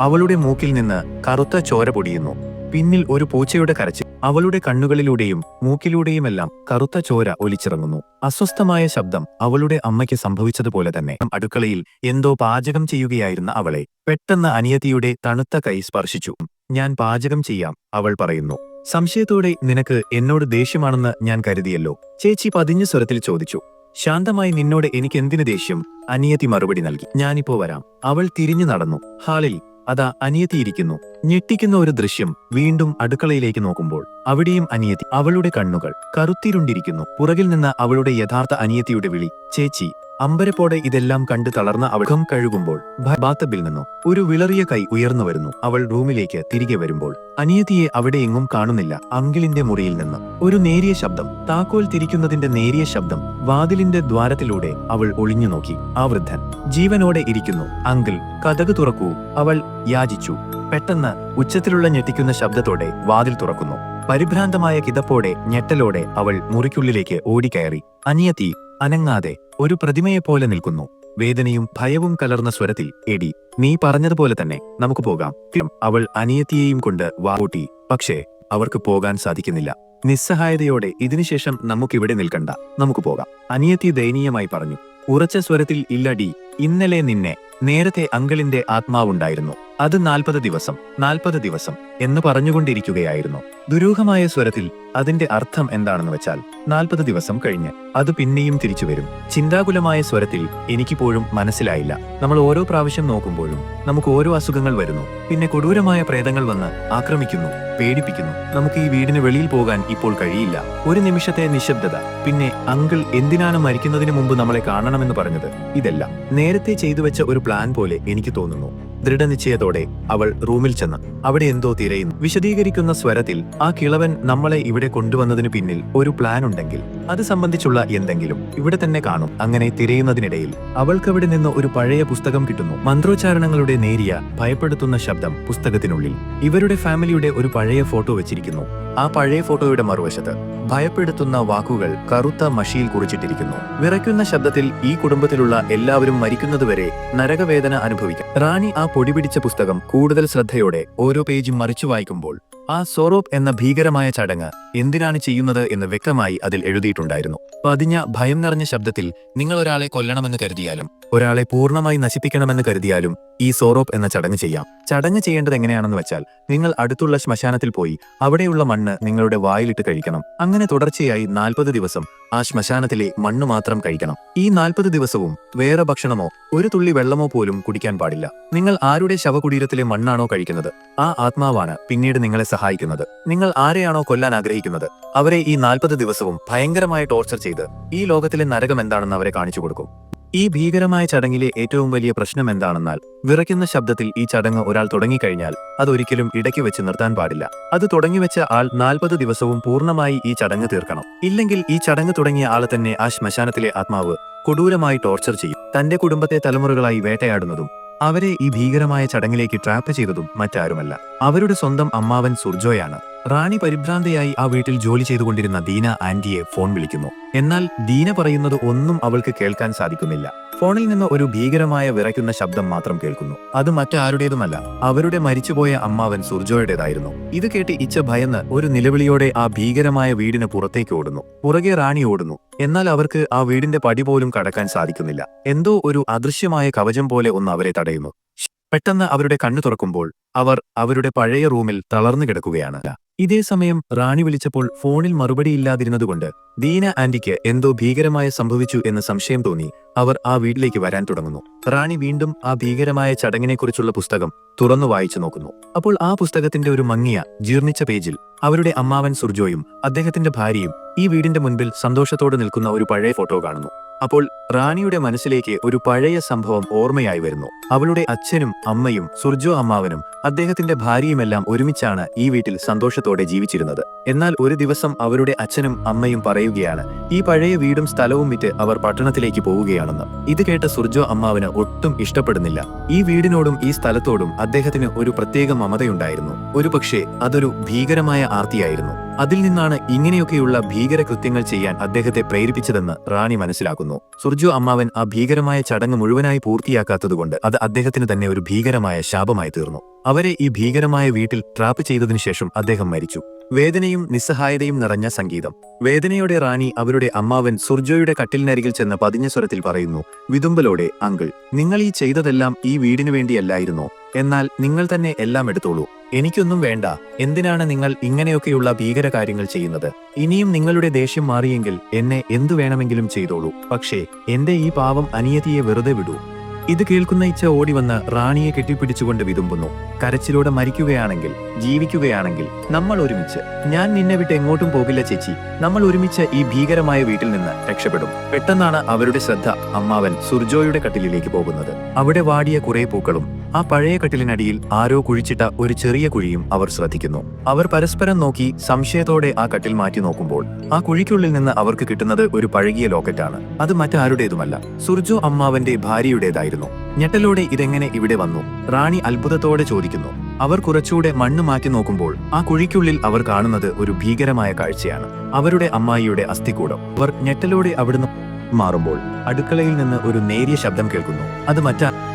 A: അവളുടെ മൂക്കിൽ നിന്ന് കറുത്ത ചോര പൊടിയുന്നു. പിന്നിൽ ഒരു പൂച്ചയുടെ കരച്ചിൽ. അവളുടെ കണ്ണുകളിലൂടെയും മൂക്കിലൂടെയുമെല്ലാം കറുത്ത ചോര ഒലിച്ചിറങ്ങുന്നു. അസ്വസ്ഥമായ ശബ്ദം അവളുടെ അമ്മയ്ക്ക് സംഭവിച്ചതുപോലെ തന്നെ. അടുക്കളയിൽ എന്തോ പാചകം ചെയ്യുകയായിരുന്ന അവളെ പെട്ടെന്ന് അനിയത്തിയുടെ തണുത്ത കൈ സ്പർശിച്ചു. ഞാൻ പാചകം ചെയ്യാം, അവൾ പറയുന്നു. സംശയത്തോടെ, നിനക്ക് എന്നോട് ദേഷ്യമാണെന്ന് ഞാൻ കരുതിയല്ലോ, ചേച്ചി പതിഞ്ഞ സ്വരത്തിൽ ചോദിച്ചു. ശാന്തമായി, നിന്നോട് എനിക്ക് എന്തിനു ദേഷ്യം? അനിയത്തി മറുപടി നൽകി. ഞാനിപ്പോ വരാം. അവൾ തിരിഞ്ഞു നടന്നു. ഹാളിൽ അതാ അനിയത്തിയിരിക്കുന്നു. ഞെട്ടിക്കുന്ന ഒരു ദൃശ്യം. വീണ്ടും അടുക്കളയിലേക്ക് നോക്കുമ്പോൾ അവിടെയും അനിയത്തി. അവളുടെ കണ്ണുകൾ കറുത്തിരുണ്ടിരിക്കുന്നു. പുറകിൽ നിന്ന് അവളുടെ യഥാർത്ഥ അനിയത്തിയുടെ വിളി, ചേച്ചി. അമ്പരപ്പോടെ ഇതെല്ലാം കണ്ട് തളർന്ന അവൾ മുഖം കഴുകുമ്പോൾ ബാത്തബിൽ നിന്നും ഒരു വിളറിയ കൈ ഉയർന്നു വരുന്നു. അവൾ റൂമിലേക്ക് തിരികെ വരുമ്പോൾ അനിയത്തിയെ അവിടെ എങ്ങും കാണുന്നില്ല. അങ്കിളിന്റെ മുറിയിൽ നിന്ന് ഒരു നേരിയ ശബ്ദം, താക്കോൽ തിരിക്കുന്നതിന്റെ നേരിയ ശബ്ദം. വാതിലിന്റെ ദ്വാരത്തിലൂടെ അവൾ ഒളിഞ്ഞു നോക്കി. ആ വൃദ്ധൻ ജീവനോടെ ഇരിക്കുന്നു. അങ്കിൾ, കതക് തുറക്കൂ, അവൾ യാചിച്ചു. പെട്ടെന്ന് ഉച്ചത്തിലുള്ള ഞെട്ടിക്കുന്ന ശബ്ദത്തോടെ വാതിൽ തുറക്കുന്നു. പരിഭ്രാന്തമായ കിതപ്പോടെ, ഞെട്ടലോടെ അവൾ മുറിക്കുള്ളിലേക്ക് ഓടിക്കയറി. അനിയത്തി അനങ്ങാതെ ഒരു പ്രതിമയെപ്പോലെ നിൽക്കുന്നു. വേദനയും ഭയവും കലർന്ന സ്വരത്തിൽ, എടി, നീ പറഞ്ഞതുപോലെ തന്നെ നമുക്ക് പോകാം. അവൾ അനിയത്തിയെയും കൊണ്ട് വാകൂട്ടി. പക്ഷേ അവർക്ക് പോകാൻ സാധിക്കുന്നില്ല. നിസ്സഹായതയോടെ, ഇതിനുശേഷം നമുക്കിവിടെ നിൽക്കണ്ട, നമുക്ക് പോകാം, അനിയത്തി ദയനീയമായി പറഞ്ഞു. ഉറച്ച സ്വരത്തിൽ, ഇല്ലടി, ഇന്നലെ നിന്നെ നേരത്തെ അങ്കിളിന്റെ ആത്മാവുണ്ടായിരുന്നു. അത് 40 ദിവസം 40 ദിവസം എന്ന് പറഞ്ഞുകൊണ്ടിരിക്കുകയായിരുന്നു. ദുരൂഹമായ സ്വരത്തിൽ. അതിന്റെ അർത്ഥം എന്താണെന്ന് വെച്ചാൽ 40 ദിവസം കഴിഞ്ഞ് അത് പിന്നെയും തിരിച്ചു വരും. ചിന്താകുലമായ സ്വരത്തിൽ, എനിക്കിപ്പോഴും മനസ്സിലായില്ല. നമ്മൾ ഓരോ പ്രാവശ്യം നോക്കുമ്പോഴും നമുക്ക് ഓരോ അസുഖങ്ങൾ വരുന്നു. പിന്നെ കൊടൂരമായ പ്രേതങ്ങൾ വന്ന് ആക്രമിക്കുന്നു, പേടിപ്പിക്കുന്നു. നമുക്ക് ഈ വീടിന് വെളിയിൽ പോകാൻ ഇപ്പോൾ കഴിയില്ല. ഒരു നിമിഷത്തെ നിശബ്ദത. പിന്നെ അങ്കിൾ എന്തിനാണ് മരിക്കുന്നതിന് മുമ്പ് നമ്മളെ കാണണമെന്ന് പറഞ്ഞത്? ഇതെല്ലാം നേരത്തെ ചെയ്തു വെച്ച ഒരു പ്ലാൻ പോലെ എനിക്ക് തോന്നുന്നു. ദൃഢനിശ്ചയത്തോടെ അവൾ റൂമിൽ ചെന്ന് അവിടെ എന്തോ തിരയുന്നു. വിശദീകരിക്കുന്ന സ്വരത്തിൽ, ആ കിളവൻ നമ്മളെ ഇവിടെ കൊണ്ടുവന്നതിന് പിന്നിൽ ഒരു പ്ലാൻ ഉണ്ടെങ്കിൽ അത് സംബന്ധിച്ചുള്ള എന്തെങ്കിലും ഇവിടെ തന്നെ കാണും. അങ്ങനെ തിരയുന്നതിനിടയിൽ അവൾക്കവിടെ നിന്ന് ഒരു പഴയ പുസ്തകം കിട്ടുന്നു. മന്ത്രോച്ചാരണങ്ങളുടെ നേരിയ ഭയപ്പെടുത്തുന്ന ശബ്ദം പുസ്തകത്തിനുള്ളിൽ. ഇവരുടെ ഫാമിലിയുടെ ഒരു പഴയ ഫോട്ടോ വെച്ചിരിക്കുന്നു. ആ പഴയ ഫോട്ടോയുടെ മറുവശത്ത് ഭയപ്പെടുത്തുന്ന വാക്കുകൾ കറുത്ത മഷിയിൽ കുറിച്ചിട്ടിരിക്കുന്നു. വിറയ്ക്കുന്ന ശബ്ദത്തിൽ, ഈ കുടുംബത്തിലുള്ള എല്ലാവരും മരിക്കുന്നതുവരെ നരകവേദന അനുഭവിക്കാം. റാണി ആ പൊടിപിടിച്ച പുസ്തകം കൂടുതൽ ശ്രദ്ധയോടെ ഓരോ പേജും മറിച്ചു വായിക്കുമ്പോൾ ആ സോറോപ്പ് എന്ന ഭീകരമായ ചടങ്ങ് എന്തിനാണ് ചെയ്യുന്നത് എന്ന് വ്യക്തമായി അതിൽ എഴുതിയിട്ടുണ്ടായിരുന്നു. പതിഞ്ഞ ഭയം നിറഞ്ഞ ശബ്ദത്തിൽ, നിങ്ങൾ ഒരാളെ കൊല്ലണമെന്ന് കരുതിയാലും ഒരാളെ പൂർണ്ണമായി നശിപ്പിക്കണമെന്ന് കരുതിയാലും ഈ സോറോപ്പ് എന്ന ചടങ്ങ് ചെയ്യാം. ചടങ്ങ് ചെയ്യേണ്ടത് എങ്ങനെയാണെന്ന് വെച്ചാൽ, നിങ്ങൾ അടുത്തുള്ള ശ്മശാനത്തിൽ പോയി അവിടെയുള്ള മണ്ണ് നിങ്ങളുടെ വായിലിട്ട് കഴിക്കണം. അങ്ങനെ തുടർച്ചയായി 40 ദിവസം ആ ശ്മശാനത്തിലെ മണ്ണ് മാത്രം കഴിക്കണം. ഈ 40 ദിവസവും വേറെ ഭക്ഷണമോ ഒരു തുള്ളി വെള്ളമോ പോലും കുടിക്കാൻ പാടില്ല. നിങ്ങൾ ആരുടെ ശവകുടീരത്തിലെ മണ്ണാണോ കഴിക്കുന്നത്, ആ ആത്മാവാണ് പിന്നീട് നിങ്ങളെ സഹായിക്കുന്നത്. നിങ്ങൾ ആരെയാണോ കൊല്ലാൻ ആഗ്രഹിക്കുന്നത് അവരെ ഈ 40 ദിവസവും ഭയങ്കരമായ ടോർച്ചർ ചെയ്ത് ഈ ലോകത്തിലെ നരകം എന്താണെന്ന് അവരെ കാണിച്ചു കൊടുക്കും. ഈ ഭീകരമായ ചടങ്ങിലെ ഏറ്റവും വലിയ പ്രശ്നം എന്താണെന്നാൽ, വിറയ്ക്കുന്ന ശബ്ദത്തിൽ ഈ ചടങ്ങ് ഒരാൾ തുടങ്ങിക്കഴിഞ്ഞാൽ അതൊരിക്കലും ഇടയ്ക്ക് വെച്ച് നിർത്താൻ പാടില്ല. അത് തുടങ്ങിവെച്ച ആൾ 40 ദിവസവും പൂർണ്ണമായി ഈ ചടങ്ങ് തീർക്കണം. ഇല്ലെങ്കിൽ ഈ ചടങ്ങ് തുടങ്ങിയ ആളെ തന്നെ ആ ശ്മശാനത്തിലെ ആത്മാവ് കൊടൂരമായി ടോർച്ചർ ചെയ്യും. തന്റെ കുടുംബത്തെ തലമുറകളായി വേട്ടയാടുന്നതും അവരെ ഈ ഭീകരമായ ചടങ്ങിലേക്ക് ട്രാപ്പ് ചെയ്തതും മറ്റാരുമല്ല, അവരുടെ സ്വന്തം അമ്മാവൻ സുർജോയാണ്. റാണി പരിഭ്രാന്തയായി ആ വീട്ടിൽ ജോലി ചെയ്തുകൊണ്ടിരുന്ന ദീന ആന്റിയെ ഫോൺ വിളിക്കുന്നു. എന്നാൽ ദീന പറയുന്നത് ഒന്നും അവൾക്ക് കേൾക്കാൻ സാധിക്കുന്നില്ല. ഫോണിൽ നിന്ന് ഒരു ഭീകരമായ വിറയ്ക്കുന്ന ശബ്ദം മാത്രം കേൾക്കുന്നു. അത് മറ്റാരുടേതുമല്ല, അവരുടെ മരിച്ചുപോയ അമ്മാവൻ സുർജോയുടേതായിരുന്നു. ഇത് കേട്ട് ഇച്ച ഭയന്ന് ഒരു നിലവിളിയോടെ ആ ഭീകരമായ വീടിന് പുറത്തേക്ക് ഓടുന്നു. പുറകെ റാണി ഓടുന്നു. എന്നാൽ അവർക്ക് ആ വീടിന്റെ പടി പോലും കടക്കാൻ സാധിക്കുന്നില്ല. എന്തോ ഒരു അദൃശ്യമായ കവചം പോലെ ഒന്ന് അവരെ തടയുന്നു. പെട്ടെന്ന് അവരുടെ കണ്ണു തുറക്കുമ്പോൾ അവർ അവരുടെ പഴയ റൂമിൽ തളർന്നു കിടക്കുകയാണ്. ഇതേ സമയം റാണി വിളിച്ചപ്പോൾ ഫോണിൽ മറുപടിയില്ലാതിരുന്നതുകൊണ്ട് ദീന ആന്റിക്ക് എന്തോ ഭീകരമായ സംഭവിച്ചു എന്ന് സംശയം തോന്നി അവർ ആ വീട്ടിലേക്ക് വരാൻ തുടങ്ങുന്നു. റാണി വീണ്ടും ആ ഭീകരമായ ചടങ്ങിനെക്കുറിച്ചുള്ള പുസ്തകം തുറന്നു വായിച്ചു നോക്കുന്നു. അപ്പോൾ ആ പുസ്തകത്തിന്റെ ഒരു മങ്ങിയ ജീർണിച്ച പേജിൽ അവരുടെ അമ്മാവൻ സുർജോയും അദ്ദേഹത്തിന്റെ ഭാര്യയും ഈ വീടിന്റെ മുൻപിൽ സന്തോഷത്തോടെ നിൽക്കുന്ന ഒരു പഴയ ഫോട്ടോ കാണുന്നു. അപ്പോൾ റാണിയുടെ മനസ്സിലേക്ക് ഒരു പഴയ സംഭവം ഓർമ്മയായി വരുന്നു. അവളുടെ അച്ഛനും അമ്മയും സുർജോ അമ്മാവനും അദ്ദേഹത്തിന്റെ ഭാര്യയുമെല്ലാം ഒരുമിച്ചാണ് ഈ വീട്ടിൽ സന്തോഷത്തോടെ ജീവിച്ചിരുന്നത്. എന്നാൽ ഒരു ദിവസം അവരുടെ അച്ഛനും അമ്മയും പറയുകയാണ് ഈ പഴയ വീടും സ്ഥലവും വിറ്റ് അവർ പട്ടണത്തിലേക്ക് പോവുകയാണെന്ന്. ഇത് കേട്ട സുർജോ അമ്മാവന് ഒട്ടും ഇഷ്ടപ്പെടുന്നില്ല. ഈ വീടിനോടും ഈ സ്ഥലത്തോടും അദ്ദേഹത്തിന് ഒരു പ്രത്യേക മമതയുണ്ടായിരുന്നു. ഒരുപക്ഷെ അതൊരു ഭീകരമായ ആർത്തിയായിരുന്നു. അതിൽ നിന്നാണ് ഇങ്ങനെയൊക്കെയുള്ള ഭീകരകൃത്യങ്ങൾ ചെയ്യാൻ അദ്ദേഹത്തെ പ്രേരിപ്പിച്ചതെന്ന് റാണി മനസ്സിലാക്കുന്നു. സുർജോ അമ്മാവൻ ആ ഭീകരമായ ചടങ്ങ് മുഴുവനായി പൂർത്തിയാക്കാത്തതുകൊണ്ട് അത് അദ്ദേഹത്തിന് തന്നെ ഒരു ഭീകരമായ ശാപമായി തീർന്നു. അവരെ ഈ ഭീകരമായ വീട്ടിൽ ട്രാപ്പ് ചെയ്തതിനു ശേഷം അദ്ദേഹം മരിച്ചു. വേദനയും നിസ്സഹായതയും നിറഞ്ഞ സംഗീതം. വേദനയോടെ റാണി അവരുടെ അമ്മാവൻ സുർജോയുടെ കട്ടിലിനരികിൽ ചെന്ന് പതിഞ്ഞ സ്വരത്തിൽ പറയുന്നു, വിതുമ്പലോടെ, അങ്കിൾ, നിങ്ങൾ ഈ ചെയ്തതെല്ലാം ഈ വീടിനു വേണ്ടിയല്ലായിരുന്നോ? എന്നാൽ നിങ്ങൾ തന്നെ എല്ലാം എടുത്തോളൂ. എനിക്കൊന്നും വേണ്ട. എന്തിനാണ് നിങ്ങൾ ഇങ്ങനെയൊക്കെയുള്ള ഭീകര കാര്യങ്ങൾ ചെയ്യുന്നത്? ഇനിയും നിങ്ങളുടെ ദേഷ്യം മാറിയെങ്കിൽ എന്നെ എന്തു വേണമെങ്കിലും ചെയ്തോളൂ. പക്ഷേ എന്റെ ഈ പാവം അനിയത്തിയെ വെറുതെ വിടൂ. ഇത് കേൾക്കുന്ന ഇച്ച ഓടിവന്ന് റാണിയെ കെട്ടിപ്പിടിച്ചുകൊണ്ട് വിതുമ്പുന്നു. കരച്ചിലൂടെ മരിക്കുകയാണെങ്കിൽ ജീവിക്കുകയാണെങ്കിൽ നമ്മൾ ഒരുമിച്ച്. ഞാൻ നിന്നെ വിട്ട് എങ്ങോട്ടും പോകില്ല ചേച്ചി. നമ്മൾ ഒരുമിച്ച് ഈ ഭീകരമായ വീട്ടിൽ നിന്ന് രക്ഷപ്പെടും. പെട്ടെന്നാണ് അവരുടെ ശ്രദ്ധ അമ്മാവൻ സുർജോയുടെ കട്ടിലിലേക്ക് പോകുന്നത്. അവിടെ വാടിയ കുറെ പൂക്കളും ആ പഴയ കട്ടിലിനടിയിൽ ആരോ കുഴിച്ചിട്ട ഒരു ചെറിയ കുഴിയും അവർ ശ്രദ്ധിക്കുന്നു. അവർ പരസ്പരം നോക്കി സംശയത്തോടെ ആ കട്ടിൽ മാറ്റി നോക്കുമ്പോൾ ആ കുഴിക്കുള്ളിൽ നിന്ന് അവർക്ക് കിട്ടുന്നത് ഒരു പഴകിയ ലോക്കറ്റാണ്. അത് മറ്റാരുടേതുമല്ല, സുർജോ അമ്മാവന്റെ ഭാര്യയുടേതായിരുന്നു. ഞെട്ടലോടെ ഇതെങ്ങനെ ഇവിടെ വന്നു? റാണി അത്ഭുതത്തോടെ ചോദിക്കുന്നു. അവർ കുറച്ചുകൂടെ മണ്ണ് മാറ്റി നോക്കുമ്പോൾ ആ കുഴിക്കുള്ളിൽ അവർ കാണുന്നത് ഒരു ഭീകരമായ കാഴ്ചയാണ്. അവരുടെ അമ്മായിയുടെ അസ്ഥികൂടം. അവർ ഞെട്ടലോടെ അവിടുന്ന് മാറുമ്പോൾ അടുക്കളയിൽ നിന്ന് ഒരു നേരിയ ശബ്ദം കേൾക്കുന്നു. അത്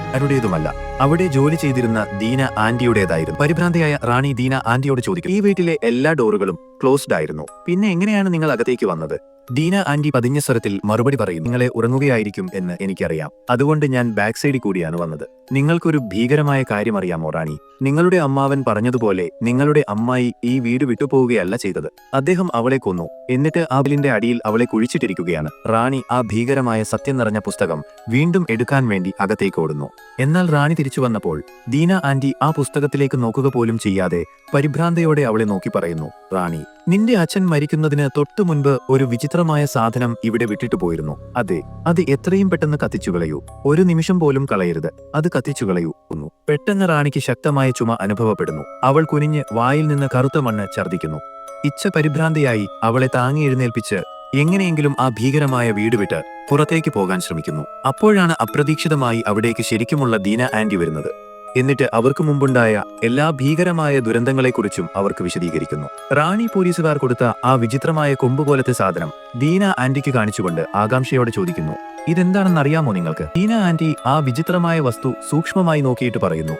A: ആരുടേതുമല്ല, അവിടെ ജോലി ചെയ്തിരുന്ന ദീന ആന്റിയുടേതായിരുന്നു. പരിഭ്രാന്തിയായ റാണി ദീന ആന്റിയോട് ചോദിക്കും, ഈ വീട്ടിലെ എല്ലാ ഡോറുകളും ക്ലോസ്ഡ് ആയിരുന്നു, പിന്നെ എങ്ങനെയാണ് നിങ്ങൾ അകത്തേക്ക് വന്നത്? ദീന ആന്റി പതിഞ്ഞ സ്വരത്തിൽ മറുപടി പറയും, നിങ്ങളെ ഉറങ്ങുകയായിരിക്കും എന്ന് എനിക്കറിയാം. അതുകൊണ്ട് ഞാൻ ബാക്ക് സൈഡിൽ കൂടിയാണ് വന്നത്. നിങ്ങൾക്കൊരു ഭീകരമായ കാര്യം അറിയാമോ റാണി? നിങ്ങളുടെ അമ്മാവൻ പറഞ്ഞതുപോലെ നിങ്ങളുടെ അമ്മായി ഈ വീട് വിട്ടുപോവുകയല്ല ചെയ്തത്. അദ്ദേഹം അവളെ കൊന്നു. എന്നിട്ട് ആ ബിലിന്റെ അടിയിൽ അവളെ കുഴിച്ചിട്ടിരിക്കുകയാണ്. റാണി ആ ഭീകരമായ സത്യം നിറഞ്ഞ പുസ്തകം വീണ്ടും എടുക്കാൻ വേണ്ടി അകത്തേക്ക് ഓടുന്നു. എന്നാൽ റാണി തിരിച്ചു വന്നപ്പോൾ ദീന ആന്റി ആ പുസ്തകത്തിലേക്ക് നോക്കുക പോലും ചെയ്യാതെ പരിഭ്രാന്തയോടെ അവളെ നോക്കി പറയുന്നു, റാണി, നിന്റെ അച്ഛൻ മരിക്കുന്നതിന് തൊട്ടു മുൻപ് ഒരു വിചിത്രമായ സാധനം ഇവിടെ വിട്ടിട്ടു പോയിരുന്നു. അതെ, അത് എത്രയും പെട്ടെന്ന് കത്തിച്ചുകളയൂ. ഒരു നിമിഷം പോലും കളയരുത്. അത് കത്തിച്ചുകളയൂ. പെട്ടെന്ന് റാണിക്ക് ശക്തമായ ചുമ അനുഭവപ്പെടുന്നു. അവൾ കുനിഞ്ഞ് വായിൽ നിന്ന് കറുത്ത മണ്ണ് ഛർദ്ദിക്കുന്നു. ഇച്ഛ പരിഭ്രാന്തിയായി അവളെ താങ്ങി എഴുന്നേൽപ്പിച്ച് എങ്ങനെയെങ്കിലും ആ ഭീകരമായ വീട് വിട്ട് പുറത്തേക്ക് പോകാൻ ശ്രമിക്കുന്നു. അപ്പോഴാണ് അപ്രതീക്ഷിതമായി അവിടേക്ക് ശരിക്കുമുള്ള ദീന ആന്റി വരുന്നത്. എന്നിട്ട് അവർക്ക് മുമ്പുണ്ടായ എല്ലാ ഭീകരമായ ദുരന്തങ്ങളെക്കുറിച്ചും അവർക്ക് വിശദീകരിക്കുന്നു. റാണി പോലീസുകാർ കൊടുത്ത ആ വിചിത്രമായ കൊമ്പ് പോലത്തെ സാധനം ദീന ആന്റിക്ക് കാണിച്ചുകൊണ്ട് ആകാംക്ഷയോടെ ചോദിക്കുന്നു, ഇതെന്താണെന്നറിയാമോ നിങ്ങൾക്ക്? ദീന ആന്റി ആ വിചിത്രമായ വസ്തു സൂക്ഷ്മമായി നോക്കിയിട്ട് പറയുന്നു,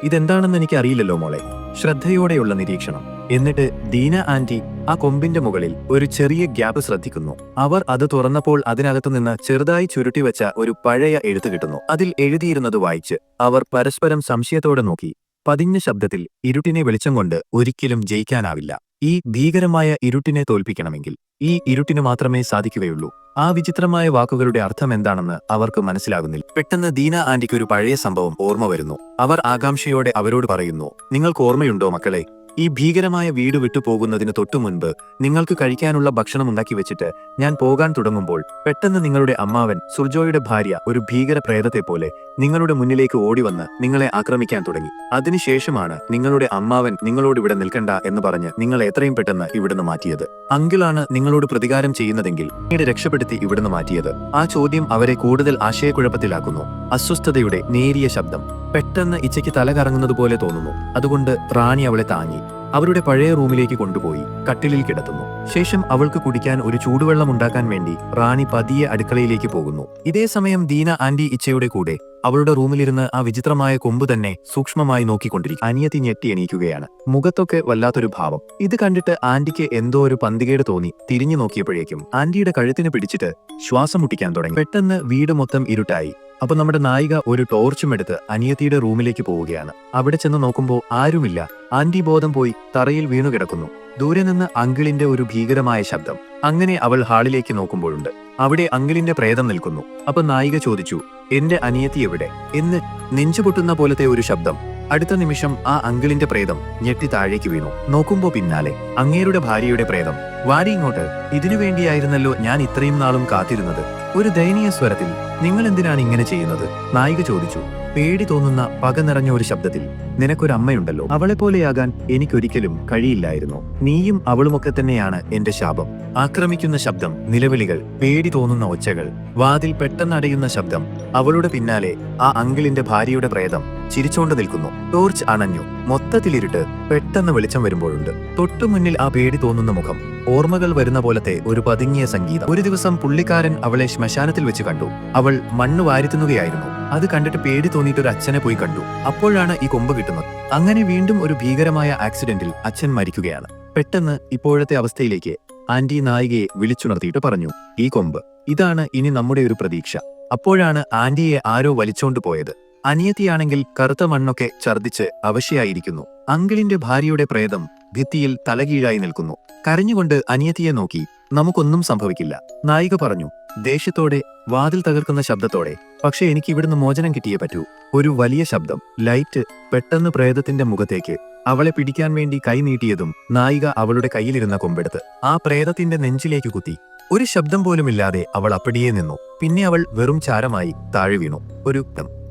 A: ഇതെന്താണെന്ന് എനിക്ക് അറിയില്ലല്ലോ മോളെ. ശ്രദ്ധയോടെയുള്ള നിരീക്ഷണം. എന്നിട്ട് ദീന ആന്റി ആ കൊമ്പിന്റെ മുകളിൽ ഒരു ചെറിയ ഗ്യാപ്പ് ശ്രദ്ധിക്കുന്നു. അവർ അത് തുറന്നപ്പോൾ അതിനകത്തു നിന്ന് ചെറുതായി ചുരുട്ടിവെച്ച ഒരു പഴയ എഴുത്ത് കിട്ടുന്നു. അതിൽ എഴുതിയിരുന്നത് വായിച്ച് അവർ പരസ്പരം സംശയത്തോടെ നോക്കി. പതിഞ്ഞ ശബ്ദത്തിൽ, ഇരുട്ടിനെ വെളിച്ചം കൊണ്ട് ഒരിക്കലും ജയിക്കാനാവില്ല. ഈ ഭീകരമായ ഇരുട്ടിനെ തോൽപ്പിക്കണമെങ്കിൽ ഈ ഇരുട്ടിന് മാത്രമേ സാധിക്കുകയുള്ളൂ. ആ വിചിത്രമായ വാക്കുകളുടെ അർത്ഥം എന്താണെന്ന് അവർക്ക് മനസ്സിലാകുന്നില്ല. പെട്ടെന്ന് ദീന ആന്റിക്ക് ഒരു പഴയ സംഭവം ഓർമ്മ വരുന്നു. അവർ ആകാംക്ഷയോടെ അവരോട് പറയുന്നു, നിങ്ങൾക്ക് ഓർമ്മയുണ്ടോ മക്കളെ? ഈ ഭീകരമായ വീട് വിട്ടുപോകുന്നതിന് തൊട്ടു മുൻപ് നിങ്ങൾക്ക് കഴിക്കാനുള്ള ഭക്ഷണം ഉണ്ടാക്കി വെച്ചിട്ട് ഞാൻ പോകാൻ തുടങ്ങുമ്പോൾ പെട്ടെന്ന് നിങ്ങളുടെ അമ്മാവൻ സുർജോയുടെ ഭാര്യ ഒരു ഭീകര പ്രേതത്തെ പോലെ നിങ്ങളുടെ മുന്നിലേക്ക് ഓടിവന്ന് നിങ്ങളെ ആക്രമിക്കാൻ തുടങ്ങി. അതിനുശേഷമാണ് നിങ്ങളുടെ അമ്മാവൻ നിങ്ങളോട് ഇവിടെ നിൽക്കണ്ട എന്ന് പറഞ്ഞ് നിങ്ങൾ എത്രയും പെട്ടെന്ന് ഇവിടുന്ന് മാറ്റിയത്. അങ്കിളാണ് നിങ്ങളോട് പ്രതികാരം ചെയ്യുന്നതെങ്കിൽ പിന്നീട് രക്ഷപ്പെടുത്തി ഇവിടുന്ന് മാറ്റിയത്. ആ ചോദ്യം അവരെ കൂടുതൽ ആശയക്കുഴപ്പത്തിലാക്കുന്നു. അസ്വസ്ഥതയുടെ നേരിയ ശബ്ദം. പെട്ടെന്ന് ഇച്ചയ്ക്ക് തല കറങ്ങുന്നത് പോലെ തോന്നുന്നു. അതുകൊണ്ട് റാണി അവളെ താങ്ങി അവരുടെ പഴയ റൂമിലേക്ക് കൊണ്ടുപോയി കട്ടിലിൽ കിടത്തുന്നു. ശേഷം അവൾക്ക് കുടിക്കാൻ ഒരു ചൂടുവെള്ളം ഉണ്ടാക്കാൻ വേണ്ടി റാണി പതിയെ അടുക്കളയിലേക്ക് പോകുന്നു. ഇതേ സമയം ദീന ആന്റി ഇച്ചയുടെ കൂടെ അവളുടെ റൂമിലിരുന്ന് ആ വിചിത്രമായ കൊമ്പ് തന്നെ സൂക്ഷ്മമായി നോക്കിക്കൊണ്ടിരിക്കും. അനിയത്തി ഞെട്ടി എണീക്കുകയാണ്. മുഖത്തൊക്കെ വല്ലാത്തൊരു ഭാവം. ഇത് കണ്ടിട്ട് ആന്റിക്ക് എന്തോ ഒരു പന്തികേട് തോന്നി തിരിഞ്ഞു നോക്കിയപ്പോഴേക്കും ആന്റിയുടെ കഴുത്തിന് പിടിച്ചിട്ട് ശ്വാസം മുട്ടിക്കാൻ തുടങ്ങി. പെട്ടെന്ന് വീട് മൊത്തം ഇരുട്ടായി. അപ്പൊ നമ്മുടെ നായിക ഒരു ടോർച്ചും എടുത്ത് അനിയത്തിയുടെ റൂമിലേക്ക് പോവുകയാണ്. അവിടെ ചെന്ന് നോക്കുമ്പോൾ ആരുമില്ല. ആന്റി ബോധം പോയി തറയിൽ വീണു കിടക്കുന്നു. ദൂരെ നിന്ന് അങ്കിളിന്റെ ഒരു ഭീകരമായ ശബ്ദം. അങ്ങനെ അവൾ ഹാളിലേക്ക് നോക്കുമ്പോഴുണ്ട് അവിടെ അങ്കിളിന്റെ പ്രേതം നിൽക്കുന്നു. അപ്പൊ നായിക ചോദിച്ചു, എന്റെ അനിയത്തി എവിടെ എന്ന്. നെഞ്ചുപൊട്ടുന്ന പോലത്തെ ഒരു ശബ്ദം. അടുത്ത നിമിഷം ആ അങ്കിളിന്റെ പ്രേതം ഞെട്ടി താഴേക്ക് വീണു. നോക്കുമ്പോ പിന്നാലെ അങ്ങേരുടെ ഭാര്യയുടെ പ്രേതം. വാടി ഇങ്ങോട്ട്, ഇതിനു വേണ്ടിയായിരുന്നല്ലോ ഞാൻ ഇത്രയും നാളും കാത്തിരുന്നത്. ഒരു ദയനീയ സ്വരത്തിൽ, നിങ്ങൾ എന്തിനാണ് ഇങ്ങനെ ചെയ്യുന്നത്? നായിക ചോദിച്ചു. പേടി തോന്നുന്ന പക നിറഞ്ഞ ഒരു ശബ്ദത്തിൽ, നിനക്കൊരമ്മയുണ്ടല്ലോ, അവളെപ്പോലെയാകാൻ എനിക്കൊരിക്കലും കഴിയില്ലായിരുന്നു. നീയും അവളുമൊക്കെ തന്നെയാണ് എന്റെ ശാപം. ആക്രമിക്കുന്ന ശബ്ദം, നിലവിളികൾ, പേടി തോന്നുന്ന ഒച്ചകൾ, വാതിൽ പെട്ടെന്നടയുന്ന ശബ്ദം. അവളുടെ പിന്നാലെ ആ അങ്കിളിന്റെ ഭാര്യയുടെ പ്രേതം ചിരിച്ചോണ്ട് നിൽക്കുന്നു. ടോർച്ച് അണഞ്ഞു. മൊത്തത്തിലിരുട്ട്. പെട്ടെന്ന് വെളിച്ചം വരുമ്പോഴുണ്ട് തൊട്ടുമുന്നിൽ ആ പേടി തോന്നുന്ന മുഖം. ഓർമ്മകൾ വരുന്ന പോലത്തെ ഒരു പതുങ്ങിയ സംഗീതം. ഒരു ദിവസം പുള്ളിക്കാരൻ അവളെ ശ്മശാനത്തിൽ വെച്ച് കണ്ടു. അവൾ മണ്ണ് വാരിത്തുന്നുകയായിരുന്നു. അത് കണ്ടിട്ട് പേടി തോന്നിയിട്ട് ഒരു അച്ഛനെ പോയി കണ്ടു. അപ്പോഴാണ് ഈ കൊമ്പ് കിട്ടുന്നത്. അങ്ങനെ വീണ്ടും ഒരു ഭീകരമായ ആക്സിഡന്റിൽ അച്ഛൻ മരിക്കുകയാണ്. പെട്ടെന്ന് ഇപ്പോഴത്തെ അവസ്ഥയിലേക്ക് ആന്റി നായികയെ വിളിച്ചുണർത്തിയിട്ട് പറഞ്ഞു, ഈ കൊമ്പ്, ഇതാണ് ഇനി നമ്മുടെ ഒരു പ്രതീക്ഷ. അപ്പോഴാണ് ആന്റിയെ ആരോ വലിച്ചോണ്ട് പോയത്. അനിയത്തിയാണെങ്കിൽ കറുത്ത മണ്ണൊക്കെ ഛർദ്ദിച്ച് അവശയായിരിക്കുന്നു. അങ്കിളിന്റെ ഭാര്യയുടെ പ്രേതം ഭിത്തിയിൽ തലകീഴായി നിൽക്കുന്നു. കരഞ്ഞുകൊണ്ട് അനിയത്തിയെ നോക്കി, നമുക്കൊന്നും സംഭവിക്കില്ല, നായിക പറഞ്ഞു ദേഷ്യത്തോടെ, വാതിൽ തകർക്കുന്ന ശബ്ദത്തോടെ. പക്ഷെ എനിക്ക് ഇവിടുന്ന് മോചനം കിട്ടിയേ പറ്റൂ. ഒരു വലിയ ശബ്ദം, ലൈറ്റ്. പെട്ടെന്ന് പ്രേതത്തിന്റെ മുഖത്തേക്ക് അവളെ പിടിക്കാൻ വേണ്ടി കൈ നീട്ടിയതും നായിക അവളുടെ കയ്യിലിരുന്ന കൊമ്പെടുത്ത് ആ പ്രേതത്തിന്റെ നെഞ്ചിലേക്ക് കുത്തി. ഒരു ശബ്ദം പോലുമില്ലാതെ അവൾ അപ്പടിയേ നിന്നു. പിന്നെ അവൾ വെറും ചാരമായി താഴെ വീണു. ഒരു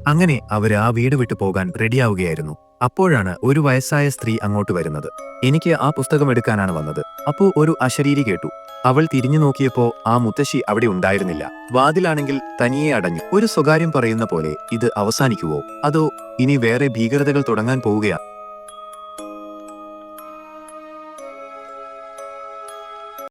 A: അങ്ങനെ അവര് ആ വീട് വിട്ടു പോകാൻ റെഡിയാവുകയായിരുന്നു. അപ്പോഴാണ് ഒരു വയസ്സായ സ്ത്രീ അങ്ങോട്ട് വരുന്നത്. എനിക്ക് ആ പുസ്തകം എടുക്കാനാണ് വന്നത്. അപ്പോ ഒരു അശരീരി കേട്ടു. അവൾ തിരിഞ്ഞു നോക്കിയപ്പോ ആ മുത്തശ്ശി അവിടെ ഉണ്ടായിരുന്നില്ല. വാതിലാണെങ്കിൽ തനിയെ അടഞ്ഞു. ഒരു സ്വകാര്യം പറയുന്ന പോലെ, ഇത് അവസാനിക്കുവോ അതോ ഇനി വേറെ ഭീകരതകൾ തുടങ്ങാൻ പോവുകയാ?